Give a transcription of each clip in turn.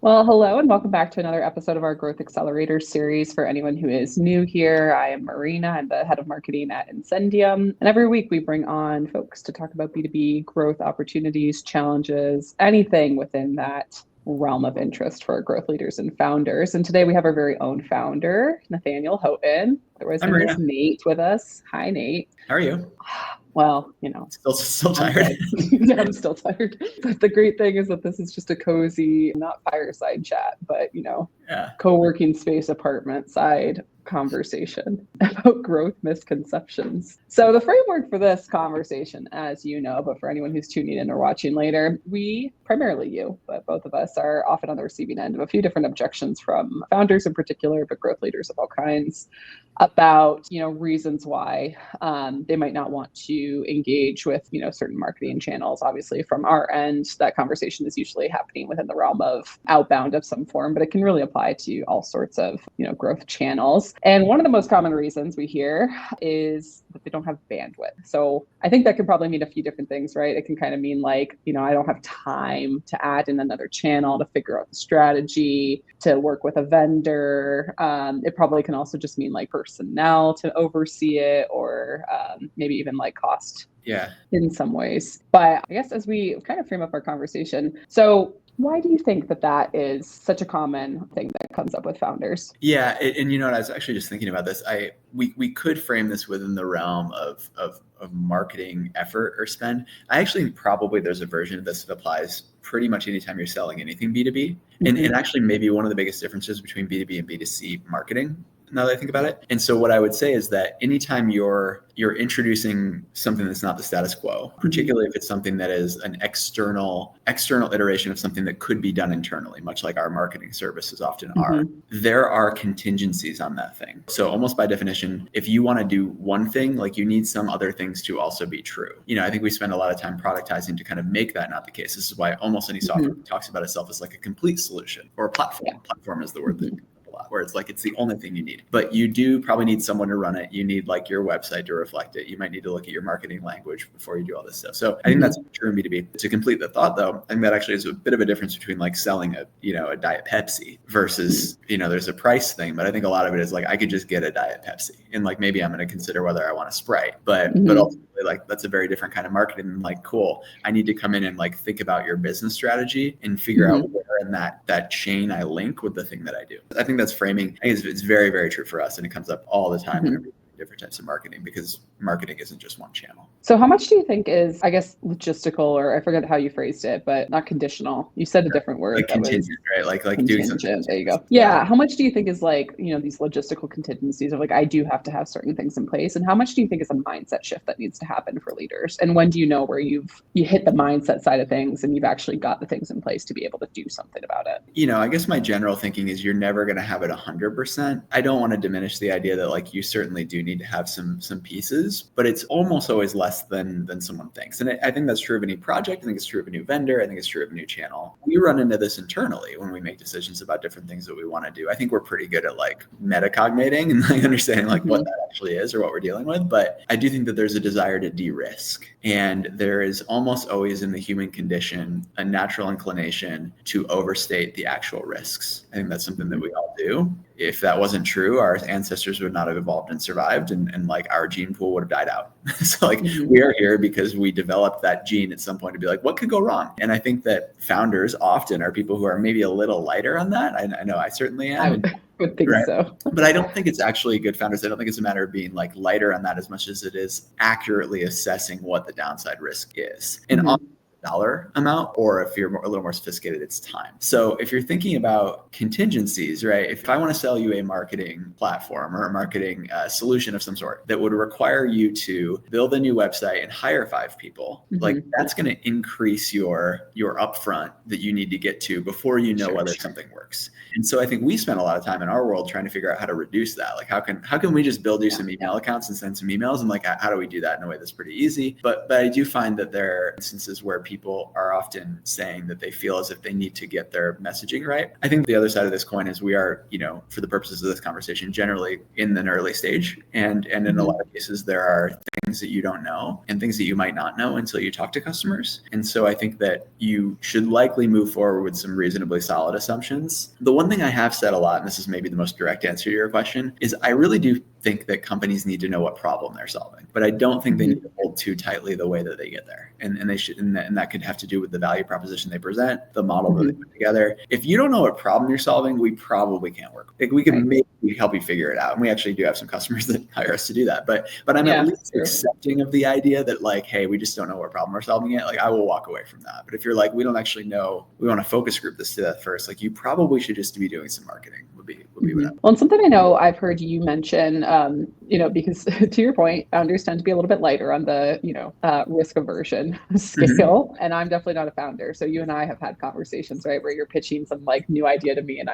Well, hello and welcome back to another episode of our Growth Accelerator series. For anyone who is new here, I am Marina. I'm the head of marketing at Incendium. And every week we bring on folks to talk about B2B growth opportunities, challenges, anything within that realm of interest for growth leaders and founders. And today we have our very own founder, Nathaniel Houghton, otherwise known as Nate, with us. Hi, Nate. How are you? Well, still tired. Yeah, I'm still tired. But the great thing is that this is just a cozy, not fireside chat, but co-working space apartment side conversation about growth misconceptions. So the framework for this conversation, as you know, but for anyone who's tuning in or watching later, we, primarily you, but both of us are often on the receiving end of a few different objections from founders in particular, but growth leaders of all kinds, about reasons why they might not want to engage with certain marketing channels. Obviously, from our end, that conversation is usually happening within the realm of outbound of some form, but it can really apply to all sorts of growth channels. And one of the most common reasons we hear is that they don't have bandwidth. So I think that could probably mean a few different things, right? It can kind of mean like, I don't have time to add in another channel, to figure out the strategy, to work with a vendor. It probably can also just mean like personnel to oversee it, or maybe even like cost in some ways. But I guess as we kind of frame up our conversation, so why do you think that is such a common thing that comes up with founders? Yeah, and I was actually just thinking about this. We could frame this within the realm of marketing effort or spend. I actually think probably there's a version of this that applies pretty much anytime you're selling anything B2B. And actually maybe one of the biggest differences between B2B and B2C marketing, now that I think about it. And so what I would say is that anytime you're introducing something that's not the status quo, particularly if it's something that is an external iteration of something that could be done internally, much like our marketing services often are, there are contingencies on that thing. So almost by definition, if you want to do one thing, like you need some other things to also be true. I think we spend a lot of time productizing to kind of make that not the case. This is why almost any software talks about itself as like a complete solution or a platform. Yeah. Platform is the word that where it's like it's the only thing you need. But you do probably need someone to run it. You need like your website to reflect it. You might need to look at your marketing language before you do all this stuff. So I think that's true in B2B. To complete the thought though, I think that actually is a bit of a difference between like selling a Diet Pepsi versus, there's a price thing. But I think a lot of it is like I could just get a Diet Pepsi and like maybe I'm going to consider whether I want a Sprite. But ultimately like that's a very different kind of marketing. Like, cool, I need to come in and like think about your business strategy and figure out where in that chain I link with the thing that I do. I think that's framing. I think it's very, very true for us. And it comes up all the time in different types of marketing, because marketing isn't just one channel. So how much do you think is, I guess, logistical, or I forget how you phrased it, but not conditional. You said a different word. Like contingent, right? Like doing something. There you go. Yeah. How much do you think is like, these logistical contingencies of like, I do have to have certain things in place? And how much do you think is a mindset shift that needs to happen for leaders? And when do you know where you hit the mindset side of things and you've actually got the things in place to be able to do something about it? I guess my general thinking is you're never going to have it 100%. I don't want to diminish the idea that like you certainly do need to have some pieces, but it's almost always less than someone thinks. And I think that's true of any project. I think it's true of a new vendor. I think it's true of a new channel. We run into this internally when we make decisions about different things that we want to do. I think we're pretty good at like metacognating and like understanding like what that actually is or what we're dealing with. But I do think that there's a desire to de-risk. And there is almost always in the human condition a natural inclination to overstate the actual risks. I think that's something that we all do. If that wasn't true, our ancestors would not have evolved and survived, and like our gene pool would have died out. So like we are here because we developed that gene at some point to be like, what could go wrong? And I think that founders often are people who are maybe a little lighter on that. I know I certainly am. I would think so. But I don't think it's actually good founders. I don't think it's a matter of being like lighter on that as much as it is accurately assessing what the downside risk is. And on dollar amount, or if you're a little more sophisticated, it's time. So if you're thinking about contingencies, right? If I want to sell you a marketing platform or a marketing solution of some sort that would require you to build a new website and hire 5 people, like that's going to increase your upfront that you need to get to before you know whether something works. And so I think we spend a lot of time in our world trying to figure out how to reduce that. Like how can we just build you some email accounts and send some emails? And like, how do we do that in a way that's pretty easy? But I do find that there are instances where people are often saying that they feel as if they need to get their messaging right. I think the other side of this coin is we are, for the purposes of this conversation, generally in an early stage. And in a lot of cases, there are things that you don't know and things that you might not know until you talk to customers. And so I think that you should likely move forward with some reasonably solid assumptions. The one thing I have said a lot, and this is maybe the most direct answer to your question, is I really do think that companies need to know what problem they're solving, but I don't think they need to hold too tightly the way that they get there. And they should, and that could have to do with the value proposition they present, the model that they put together. If you don't know what problem you're solving, we probably can't work. Like we can maybe help you figure it out. And we actually do have some customers that hire us to do that. But I'm at least accepting of the idea that like, hey, we just don't know what problem we're solving yet. Like I will walk away from that. But if you're like, we don't actually know, we want to focus group this to that first, like you probably should just be doing some marketing would be what I would. Well, and something I know I've heard you mention, because to your point, founders tend to be a little bit lighter on the, risk aversion scale. And I'm definitely not a founder. So you and I have had conversations, right, where you're pitching some like new idea to me and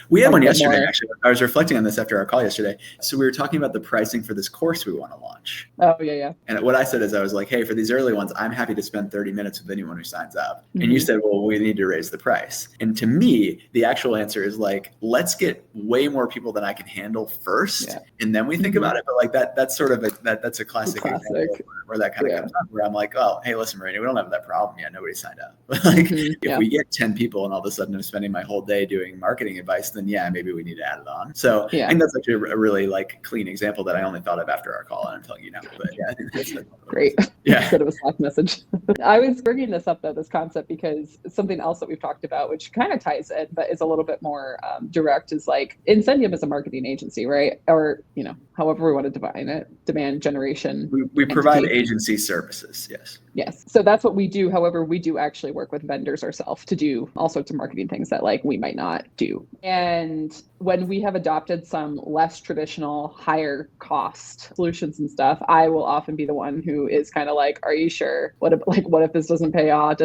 we had one yesterday, actually. I was reflecting on this after our call yesterday. So we were talking about the pricing for this course we want to launch. Oh, yeah. And what I said is I was like, hey, for these early ones, I'm happy to spend 30 minutes with anyone who signs up. And you said, well, we need to raise the price. And to me, the actual answer is like, let's get way more people than I can handle first. Yeah. And then we think about it. But like that's sort of that's a classic example where that kind of comes up, where I'm like, oh, hey, listen, Marina, we don't have that problem yet. Nobody signed up. Like if we get 10 people and all of a sudden I'm spending my whole day doing marketing advice, then maybe we need to add it on. So I think that's actually a really like clean example that I only thought of after our call, and I'm telling you now. But I think that's great. Yeah. Sort of a Slack message. I was bringing this up though, this concept, because something else that we've talked about, which kind of ties in, but is a little bit more direct, is like Incendium is a marketing agency, right? Or, however we want to define it, demand generation. We provide agency services. Yes. So that's what we do. However, we do actually work with vendors ourselves to do all sorts of marketing things that like we might not do. And when we have adopted some less traditional, higher cost solutions and stuff, I will often be the one who is kind of like, are you sure? What if this doesn't pay off?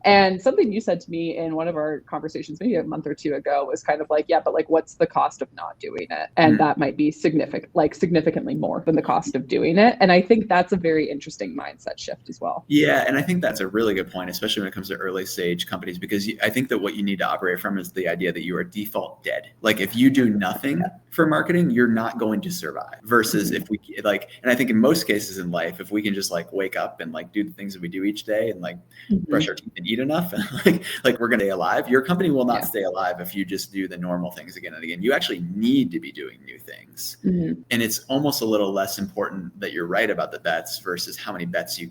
And something you said to me in one of our conversations, maybe a month or two ago, was kind of like, but like, what's the cost of not doing it? And that might be significantly more than the cost of doing it. And I think that's a very interesting mindset shift as well. Yeah. And I think that's a really good point, especially when it comes to early stage companies, because I think that what you need to operate from is the idea that you are default dead. Like if you do nothing for marketing, you're not going to survive, versus if we like, and I think in most cases in life, if we can just like wake up and like do the things that we do each day and like brush our teeth and eat enough, and like we're going to stay alive. Your company will not stay alive if you just do the normal things again and again. You actually need to be doing new things. And it's almost a little less important that you're right about the bets versus how many bets you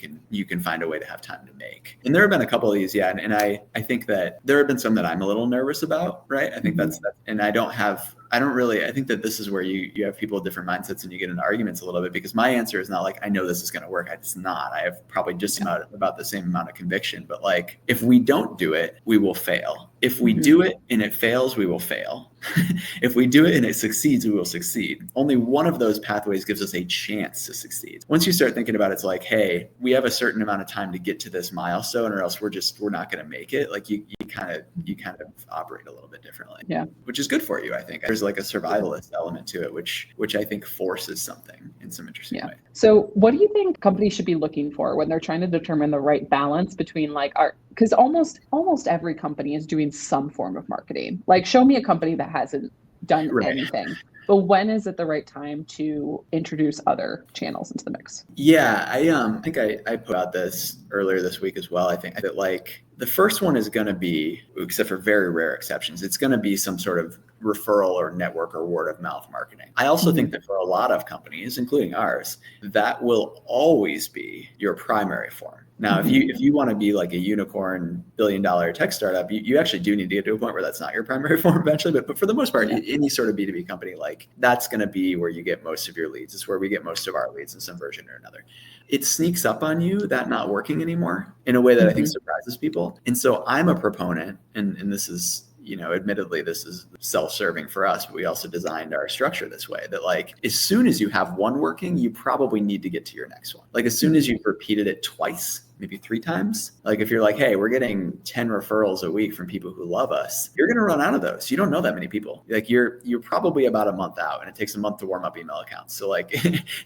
can find a way to have time to make. And there have been a couple of these. And I think that there have been some that I'm a little nervous about, right? I think that's, and I think that this is where you have people with different mindsets and you get into arguments a little bit, because my answer is not like, I know this is going to work. It's not. I have probably just about the same amount of conviction, but like, if we don't do it, we will fail. If we do it and it fails, we will fail. If we do it and it succeeds, we will succeed. Only one of those pathways gives us a chance to succeed. Once you start thinking about it, it's like, hey, we have a certain amount of time to get to this milestone, or else we're not going to make it. Like you kind of operate a little bit differently, which is good for you. I think there's like a survivalist element to it, which I think forces something in some interesting way. So what do you think companies should be looking for when they're trying to determine the right balance between like because almost every company is doing some form of marketing. Like show me a company that hasn't done anything. But when is it the right time to introduce other channels into the mix? Yeah, I think I put out this earlier this week as well. I think that like the first one is going to be, except for very rare exceptions, it's going to be some sort of referral or network or word of mouth marketing. I also think that for a lot of companies, including ours, that will always be your primary form. Now, if you want to be like a unicorn billion-dollar tech startup, you actually do need to get to a point where that's not your primary form eventually. But for the most part, any sort of B2B company, like that's going to be where you get most of your leads. It's where we get most of our leads in some version or another. It sneaks up on you that not working anymore in a way that I think surprises people. And so I'm a proponent, and this is, admittedly, this is self-serving for us, but we also designed our structure this way that like, as soon as you have one working, you probably need to get to your next one. Like as soon as you've repeated it twice, maybe 3 times. Like if you're like, hey, we're getting 10 referrals a week from people who love us, you're going to run out of those. You don't know that many people. Like you're probably about a month out, and it takes a month to warm up email accounts. So like,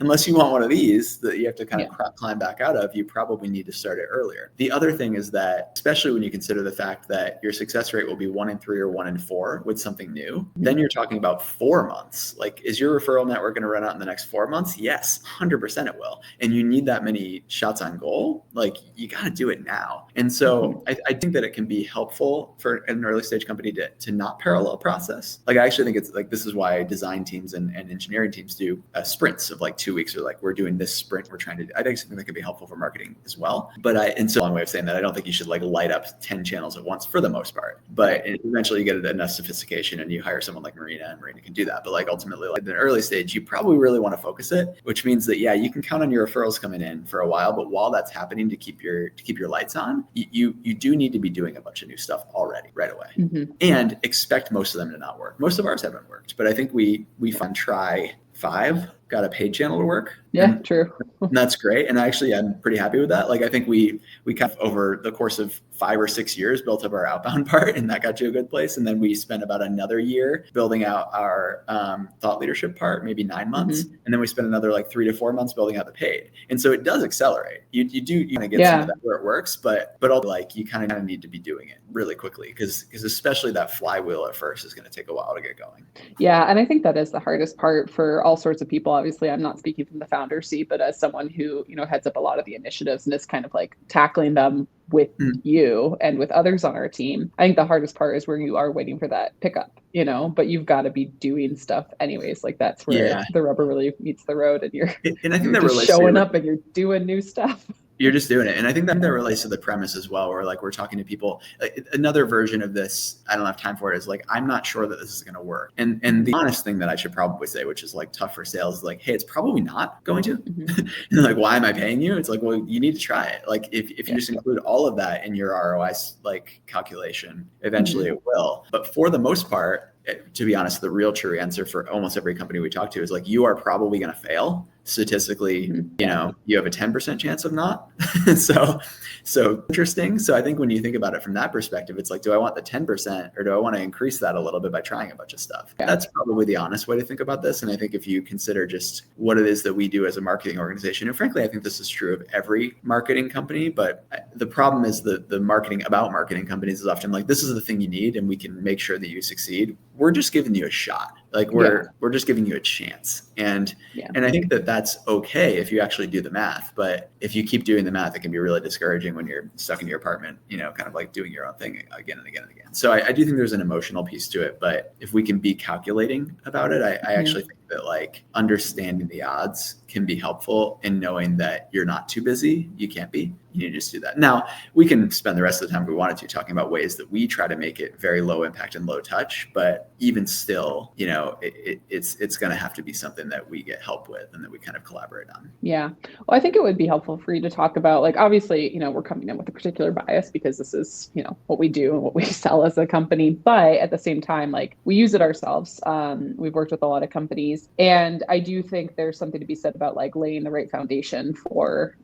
unless you want one of these that you have to kind of climb back out of, you probably need to start it earlier. The other thing is that, especially when you consider the fact that your success rate will be 1 in 3 or 1 in 4 with something new, then you're talking about 4 months. Like, is your referral network going to run out in the next 4 months? Yes, 100% it will. And you need that many shots on goal. Like, you got to do it now. And so I think that it can be helpful for an early stage company to not parallel process. Like, I actually think it's like, this is why design teams and engineering teams do sprints of like 2 weeks, or like, we're doing this sprint. We're trying to, I think something that could be helpful for marketing as well. But and so a long way of saying that, I don't think you should like light up 10 channels at once for the most part. But eventually you get enough sophistication and you hire someone like Marina, and Marina can do that. But like ultimately, like in an early stage, you probably really want to focus it, which means that, you can count on your referrals coming in for a while. But while that's happening, to keep your lights on, you do need to be doing a bunch of new stuff already right away, and expect most of them to not work. Most of ours haven't worked, but I think we find try 5 got a paid channel to work. Yeah, true. And that's great. And actually, I'm pretty happy with that. Like, I think we kind of over the course of 5 or 6 years built up our outbound part, and that got to a good place. And then we spent about another year building out our thought leadership part, maybe 9 months. And then we spent another like 3 to 4 months building out the paid. And so it does accelerate. You kind of get some of that where it works, but also like you kind of need to be doing it really quickly, because especially that flywheel at first is going to take a while to get going. Yeah. And I think that is the hardest part for all sorts of people. Obviously, I'm not speaking from the founder seat, but as someone who, heads up a lot of the initiatives and is kind of like tackling them with you and with others on our team, I think the hardest part is where you are waiting for that pickup, but you've got to be doing stuff anyways. Like that's where the rubber really meets the road, and I think you're just showing up and you're doing new stuff. You're just doing it. And I think that relates to the premise as well, where like we're talking to people. Another version of this, I don't have time for it, is like, I'm not sure that this is going to work. And the honest thing that I should probably say, which is like tough for sales, is like, hey, it's probably not going to. And like, why am I paying you? It's like, well, you need to try it. Like if you just include all of that in your ROI like calculation, eventually it will. But for the most part, to be honest, the real true answer for almost every company we talk to is like, you are probably going to fail. Statistically, you have a 10% chance of not. So interesting. So I think when you think about it from that perspective, it's like, do I want the 10% or do I want to increase that a little bit by trying a bunch of stuff? That's probably the honest way to think about this. And I think if you consider just what it is that we do as a marketing organization, and frankly, I think this is true of every marketing company, but the problem is the marketing about marketing companies is often like, this is the thing you need and we can make sure that you succeed. We're just giving you a shot. Like we're just giving you a chance. And I think that that's okay if you actually do the math. But if you keep doing the math, it can be really discouraging when you're stuck in your apartment, kind of like doing your own thing again and again and again. So I do think there's an emotional piece to it. But if we can be calculating about it, I actually think that like understanding the odds can be helpful in knowing that you're not too busy. You can't be. You need to just do that. Now, we can spend the rest of the time if we wanted to talking about ways that we try to make it very low impact and low touch. But even still, it's going to have to be something that we get help with and that we kind of collaborate on. Yeah. Well, I think it would be helpful for you to talk about, like, obviously, we're coming in with a particular bias because this is, what we do and what we sell as a company. But at the same time, like, we use it ourselves. We've worked with a lot of companies. And I do think there's something to be said about like laying the right foundation for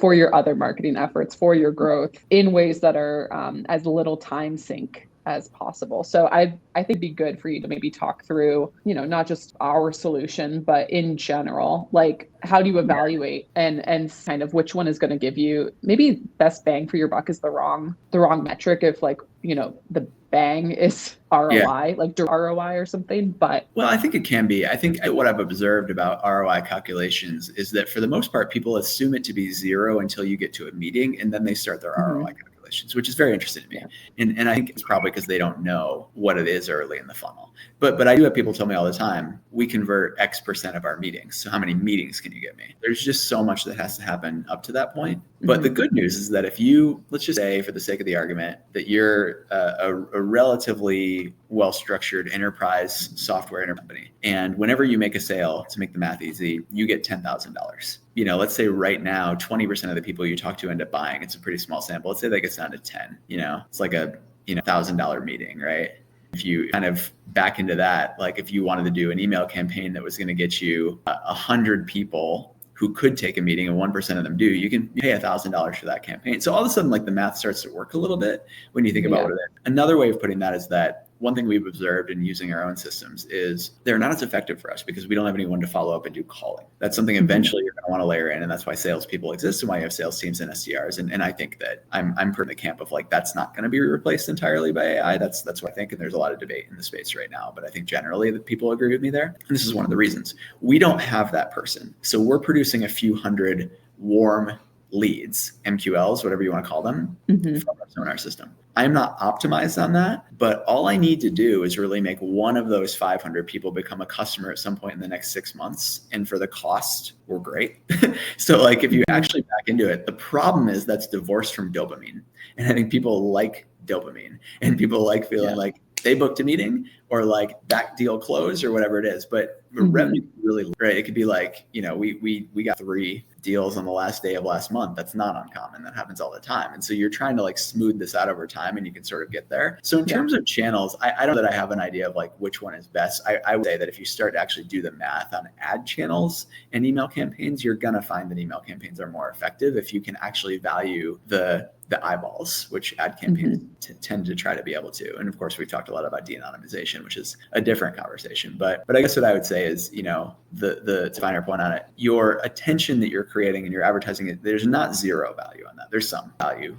your other marketing efforts, for your growth in ways that are as little time sink as possible. So I think it'd be good for you to maybe talk through, not just our solution, but in general, like how do you evaluate and kind of which one is going to give you maybe best bang for your buck is the wrong metric if like, the bang is ROI, like ROI or something. But well, I think it can be. I think what I've observed about ROI calculations is that for the most part, people assume it to be 0 until you get to a meeting, and then they start their ROI calculations, which is very interesting to me. And I think it's probably because they don't know what it is early in the funnel. But I do have people tell me all the time, we convert X% of our meetings. So how many meetings can you get me? There's just so much that has to happen up to that point. But the good news is that if you, let's just say for the sake of the argument, that you're a relatively well-structured enterprise software company, and whenever you make a sale, to make the math easy, you get $10,000. Let's say right now, 20% of the people you talk to end up buying. It's a pretty small sample. Let's say that gets down to 10, it's like a, $1,000 meeting, right? If you kind of back into that, like if you wanted to do an email campaign that was going to get you 100 people who could take a meeting and 1% of them do, you can pay $1,000 for that campaign. So all of a sudden, like the math starts to work a little bit when you think about what it is. Another way of putting that is that one thing we've observed in using our own systems is they're not as effective for us because we don't have anyone to follow up and do calling. That's something eventually you're going to want to layer in. And that's why salespeople exist and why you have sales teams and SDRs. And I think that I'm in the camp of like, that's not going to be replaced entirely by AI. That's what I think. And there's a lot of debate in the space right now. But I think generally that people agree with me there. And this is one of the reasons. We don't have that person. So we're producing a few hundred warm leads, MQLs, whatever you want to call them, from our sonar system. I'm not optimized on that, but all I need to do is really make one of those 500 people become a customer at some point in the next 6 months. And for the cost, we're great. So like if you actually back into it, the problem is that's divorced from dopamine. And I think people like dopamine and people like feeling like they booked a meeting or like that deal closed or whatever it is. But revenue really, right? It could be like, we got 3 deals on the last day of last month. That's not uncommon. That happens all the time. And so you're trying to like smooth this out over time and you can sort of get there. So in terms of channels, I don't know that I have an idea of like which one is best. I would say that if you start to actually do the math on ad channels and email campaigns, you're going to find that email campaigns are more effective if you can actually value the eyeballs, which ad campaigns tend to try to be able to. And of course, we've talked a lot about de-anonymization, which is a different conversation. But I guess what I would say is, the finer point on it, your attention that you're creating and your advertising, there's not zero value on that. There's some value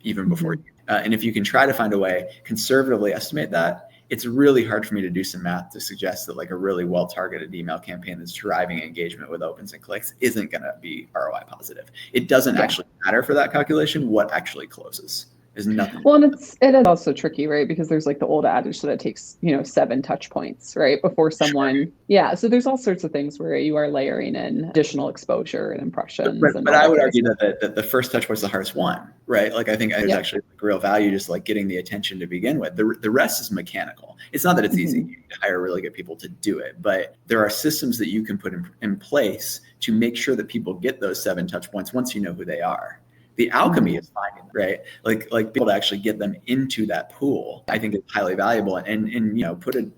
even before you. And if you can try to find a way, conservatively estimate that, it's really hard for me to do some math to suggest that like a really well-targeted email campaign that's driving engagement with opens and clicks isn't going to be ROI positive. It doesn't actually matter for that calculation. What actually closes is nothing. Well, and it is also tricky, right? Because there's like the old adage that it takes, 7 touch points, right? Before someone, so there's all sorts of things where you are layering in additional exposure and impressions. But I would argue that the first touch point is the hardest one, right? Like I think there's actually like real value just like getting the attention to begin with. The rest is mechanical. It's not that it's easy. You need to hire really good people to do it, but there are systems that you can put in place to make sure that people get those 7 touch points once you know who they are. The alchemy is finding, right? Like people to actually get them into that pool, I think is highly valuable. And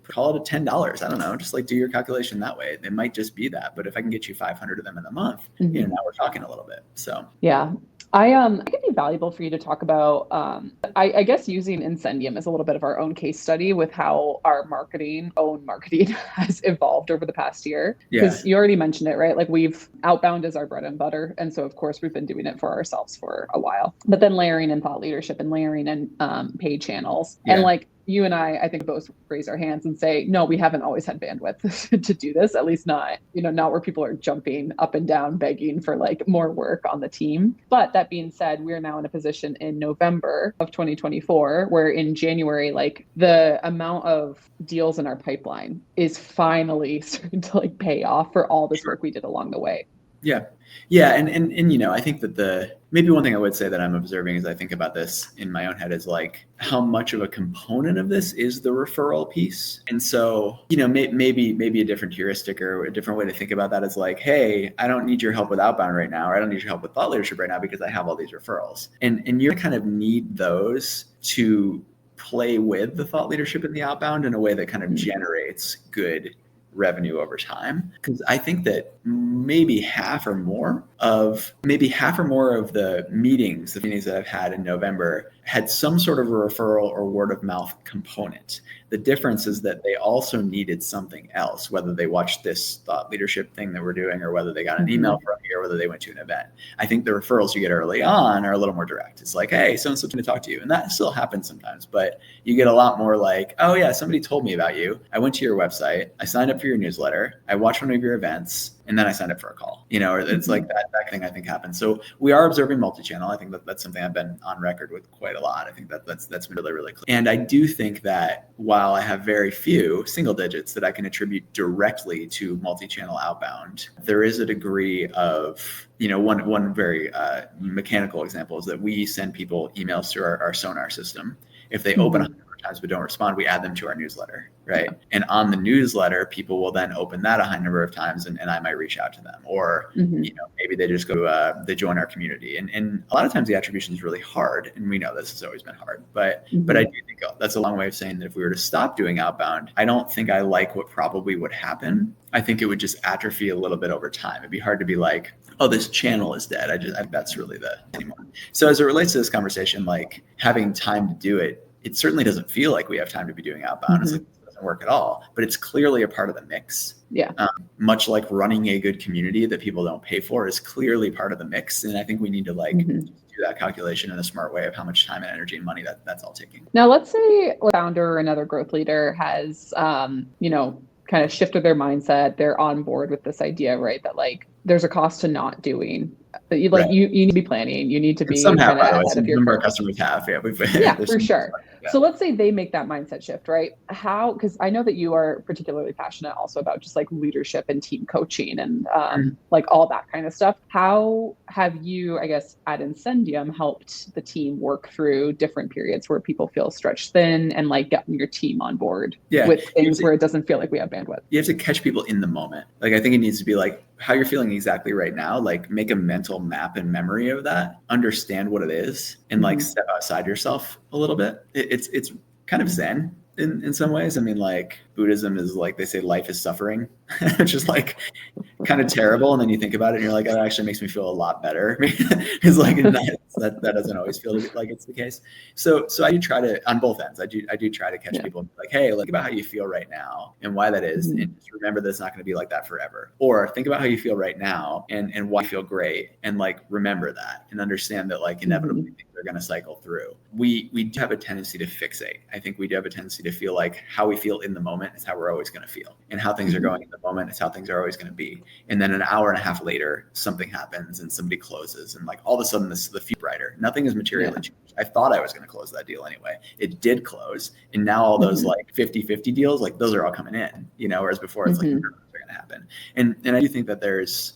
call it $10. I don't know, just like do your calculation that way. It might just be that, but if I can get you 500 of them in a month, now we're talking a little bit. So I think it'd be valuable for you to talk about, I guess using Incendium as a little bit of our own case study with how our own marketing has evolved over the past year. Because you already mentioned it, right? Like outbound is our bread and butter. And so of course we've been doing it for ourselves for a while, but then layering in thought leadership and layering in paid channels. And like, you and I think both raise our hands and say, no, we haven't always had bandwidth to do this, at least not where people are jumping up and down, begging for like more work on the team. But that being said, we're now in a position in November of 2024, where in January, like the amount of deals in our pipeline is finally starting to like pay off for all this work we did along the way. Yeah. And I think that maybe one thing I would say that I'm observing as I think about this in my own head is like how much of a component of this is the referral piece. And so, maybe a different heuristic or a different way to think about that is like, hey, I don't need your help with outbound right now, or I don't need your help with thought leadership right now because I have all these referrals. And you kind of need those to play with the thought leadership in the outbound in a way that kind of generates good revenue over time. Because I think that maybe half or more of the meetings that I've had in November had some sort of a referral or word of mouth component. The difference is that they also needed something else, whether they watched this thought leadership thing that we're doing, or whether they got an email from me, or whether they went to an event. I think the referrals you get early on are a little more direct. It's like, hey, so-and-so going to talk to you. And that still happens sometimes, but you get a lot more like, oh yeah, somebody told me about you. I went to your website. I signed up for your newsletter. I watched one of your events. And then I signed up for a call, or it's like that thing I think happens. So we are observing multi-channel. I think that's something I've been on record with quite a lot. I think that's been really, really clear. And I do think that while I have very few single digits that I can attribute directly to multi-channel outbound, there is a degree of, one very mechanical example is that we send people emails through our sonar system. If they open 100 times but don't respond, we add them to our newsletter, right? And on the newsletter, people will then open that a high number of times, and I might reach out to them, or maybe they just go, they join our community. And a lot of times the attribution is really hard, and we know this has always been hard, but I do think that's a long way of saying that if we were to stop doing outbound, I don't think I like what probably would happen. I think it would just atrophy a little bit over time. It'd be hard to be like, oh, this channel is dead. That's really the anymore. So as it relates to this conversation, like having time to do it, it certainly doesn't feel like we have time to be doing outbound. It's like, it doesn't work at all, but it's clearly a part of the mix. Yeah. Much like running a good community that people don't pay for is clearly part of the mix. And I think we need to do that calculation in a smart way of how much time and energy and money that's all taking. Now, let's say a founder or another growth leader has, kind of shifted their mindset. They're on board with this idea, right? That like there's a cost to not doing. But you need to be planning. You need to be somehow, by the way, some of our customers have. Yeah, for sure. Yeah. So let's say they make that mindset shift, right? How? Because I know that you are particularly passionate also about just like leadership and team coaching and like all that kind of stuff. How have you, I guess, at Incendium helped the team work through different periods where people feel stretched thin and like getting your team on board with things where it doesn't feel like we have bandwidth? You have to catch people in the moment. Like I think it needs to be like how you're feeling exactly right now. Like make a mental map and memory of that. Understand what it is, and like step outside yourself a little bit. It's kind of Zen in some ways. I mean, like Buddhism is like, they say life is suffering, which is like kind of terrible. And then you think about it and you're like, oh, it actually makes me feel a lot better. It's like, that doesn't always feel like it's the case. So I do try to, on both ends, I do try to catch people and be like, hey, think about how you feel right now and why that is. And just remember that it's not going to be like that forever. Or think about how you feel right now and why you feel great. And like, remember that and understand that like inevitably things are going to cycle through. We do have a tendency to fixate. I think we do have a tendency to feel like how we feel in the moment is how we're always going to feel, and how things are going in the moment is how things are always going to be. And then an hour and a half later, something happens and somebody closes, and like all of a sudden the future brighter. Nothing is materially changed. I thought I was going to close that deal anyway. It did close, and now all those like 50-50 deals, like those are all coming in. Whereas before it's like they're going to happen. And I do think that there's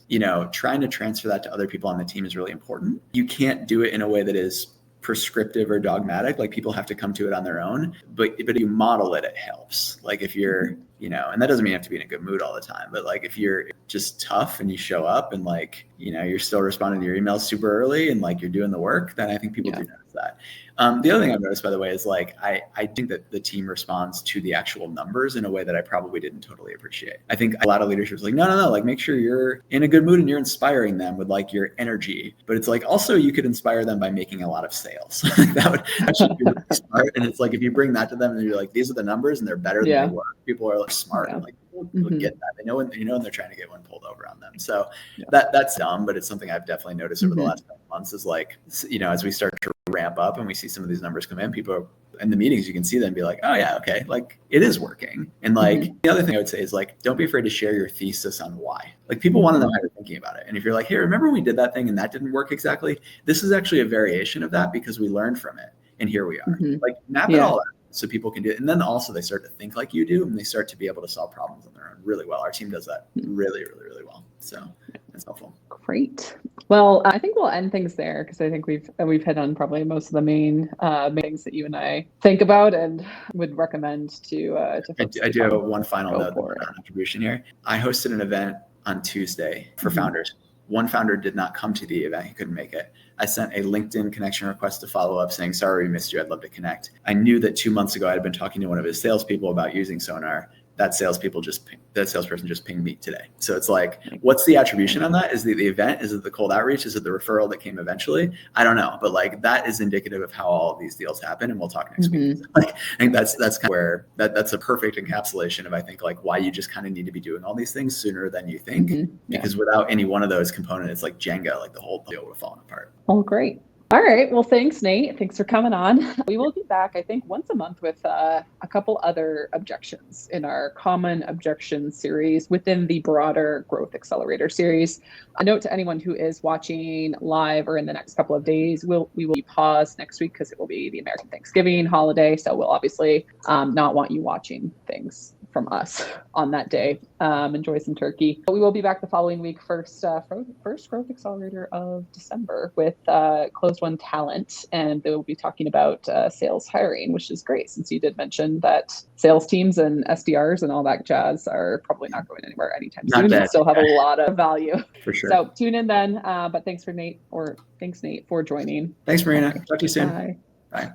trying to transfer that to other people on the team is really important. You can't do it in a way that is prescriptive or dogmatic. Like people have to come to it on their own, but if you model it, it helps. Like if you're, and that doesn't mean you have to be in a good mood all the time, but like if you're just tough and you show up and like, you're still responding to your emails super early and like you're doing the work, then I think people do notice that. The other thing I've noticed, by the way, is like, I think that the team responds to the actual numbers in a way that I probably didn't totally appreciate. I think a lot of leadership is like, no, like make sure you're in a good mood and you're inspiring them with like your energy. But it's like, also you could inspire them by making a lot of sales. that should be really smart. And it's like, if you bring that to them and you're like, these are the numbers and they're better than they were. People are like smart. And like, people get that. They know when they're trying to get one pulled over on them. So that's dumb, but it's something I've definitely noticed over the last couple months is like, as we start to ramp up and we see some of these numbers come in, people are, in the meetings, you can see them be like, oh yeah, okay, like it is working. And like the other thing I would say is like, don't be afraid to share your thesis on why. Like people want to know how you're thinking about it. And if you're like, hey, remember when we did that thing and that didn't work exactly? This is actually a variation of that because we learned from it. And here we are. Like map it all out so people can do it. And then also they start to think like you do and they start to be able to solve problems on their own really well. Our team does that really, really, really well. So that's helpful. Great. Well, I think we'll end things there because I think we've hit on probably most of the main things that you and I think about and would recommend to I do have one final note on contribution here. I hosted an event on Tuesday for founders. One founder did not come to the event. He couldn't make it. I sent a LinkedIn connection request to follow up saying, sorry, we missed you. I'd love to connect. I knew that 2 months ago, I had been talking to one of his salespeople about using Sonar. That salesperson just pinged me today. So it's like, what's the attribution on that? Is the event? Is it the cold outreach? Is it the referral that came eventually? I don't know. But like that is indicative of how all of these deals happen. And we'll talk next week. Like, I think that's kind of where that's a perfect encapsulation of, I think, like why you just kind of need to be doing all these things sooner than you think. Because without any one of those components, it's like Jenga, like the whole deal would fall apart. Oh, great. All right. Well, thanks, Nate. Thanks for coming on. We will be back, I think, once a month with a couple other objections in our common objections series within the broader Growth Accelerator series. A note to anyone who is watching live or in the next couple of days, we will be paused next week because it will be the American Thanksgiving holiday. So we'll obviously not want you watching things from from us on that day. Enjoy some turkey. We will be back the following week, first growth accelerator of December with closed won talent. And they will be talking about sales hiring, which is great since you did mention that sales teams and SDRs and all that jazz are probably not going anywhere anytime soon. They still have a lot of value. For sure. So tune in then. But thanks Nate for joining. Thanks, Marina. Talk to you soon. Bye. Bye.